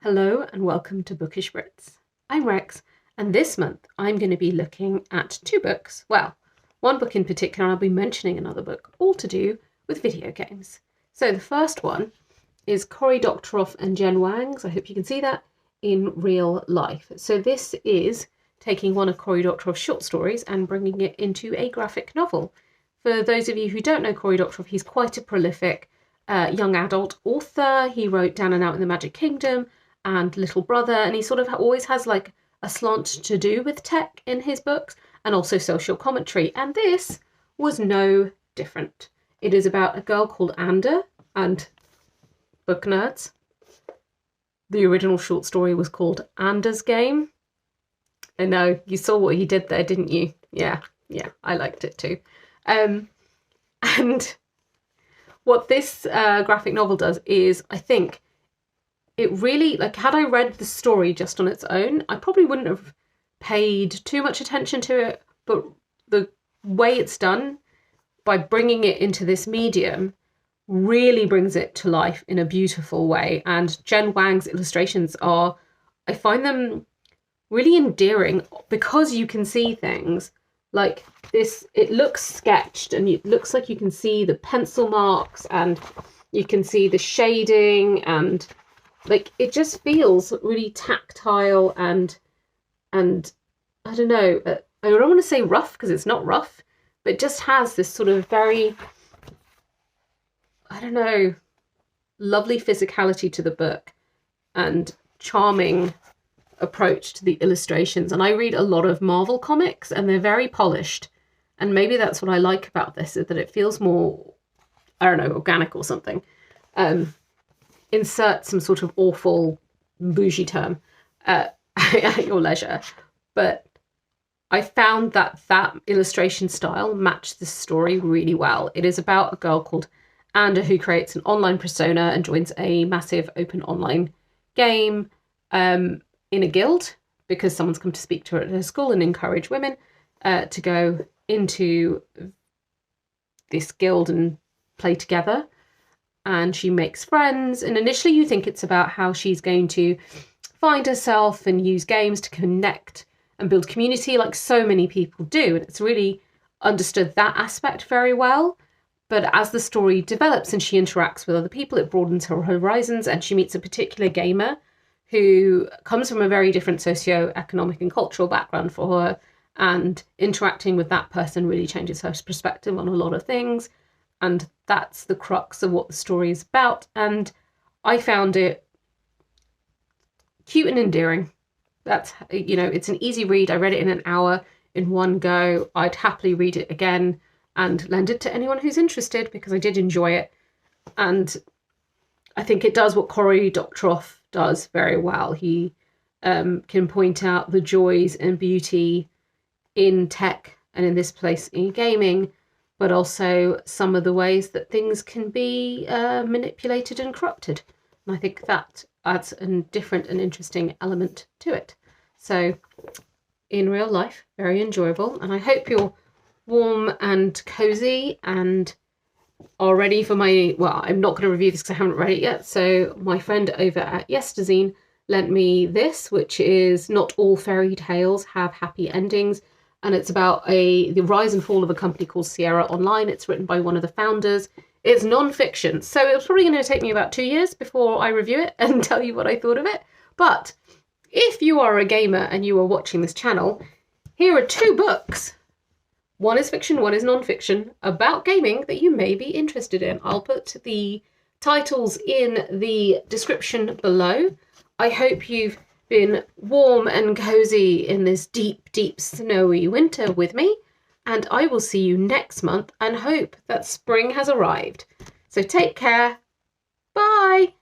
Hello and welcome to Bookish Brits. I'm Rex, and this month I'm going to be looking at two books. Well, one book in particular, and I'll be mentioning another book, all to do with video games. So the first one is Cory Doctorow and Jen Wang, so I hope you can see that, in real life. So this is taking one of Cory Doctorow's short stories and bringing it into a graphic novel. For those of you who don't know Cory Doctorow, he's quite a prolific young adult author. He wrote Down and Out in the Magic Kingdom and Little Brother, and he sort of always has like a slant to do with tech in his books and also social commentary, and this was no different. It is about a girl called Anda, and book nerds, the original short story was called Anda's Game. I know, you saw what he did there, didn't you? Yeah, I liked it too. And what this graphic novel does is, I think, it really, like, had I read the story just on its own, I probably wouldn't have paid too much attention to it, but the way it's done, by bringing it into this medium, really brings it to life in a beautiful way. And Jen Wang's illustrations are, I find them really endearing because you can see things like this. It looks sketched and it looks like you can see the pencil marks and you can see the shading, and like it just feels really tactile and I don't know, I don't want to say rough because it's not rough, but it just has this sort of very, I don't know, lovely physicality to the book and charming approach to the illustrations. And I read a lot of Marvel comics and they're very polished, and maybe that's what I like about this, is that it feels more, I don't know, organic or something. Insert some sort of awful bougie term at your leisure. But I found that illustration style matched the story really well. It is about a girl called Anda who creates an online persona and joins a massive open online game in a guild because someone's come to speak to her at her school and encourage women to go into this guild and play together. And she makes friends, and initially you think it's about how she's going to find herself and use games to connect and build community like so many people do, and it's really understood that aspect very well. But as the story develops and she interacts with other people, it broadens her horizons, and she meets a particular gamer who comes from a very different socio-economic and cultural background for her, and interacting with that person really changes her perspective on a lot of things. And that's the crux of what the story is about. And I found it cute and endearing. That's, you know, it's an easy read. I read it in an hour in one go. I'd happily read it again and lend it to anyone who's interested because I did enjoy it. And I think it does what Cory Doctorow does very well. He can point out the joys and beauty in tech and in this place in gaming, but also some of the ways that things can be manipulated and corrupted. And I think that adds a different and interesting element to it. So in real life, very enjoyable. And I hope you're warm and cozy and are ready for my, well, I'm not going to review this because I haven't read it yet. So my friend over at Yestazine lent me this, which is Not All Fairy Tales Have Happy Endings. And it's about the rise and fall of a company called Sierra Online. It's written by one of the founders. It's non-fiction, so it's probably going to take me about 2 years before I review it and tell you what I thought of it. But if you are a gamer and you are watching this channel, here are two books. One is fiction, one is non-fiction, about gaming that you may be interested in. I'll put the titles in the description below. I hope you've been warm and cozy in this deep, deep snowy winter with me, and I will see you next month and hope that spring has arrived. So take care. Bye.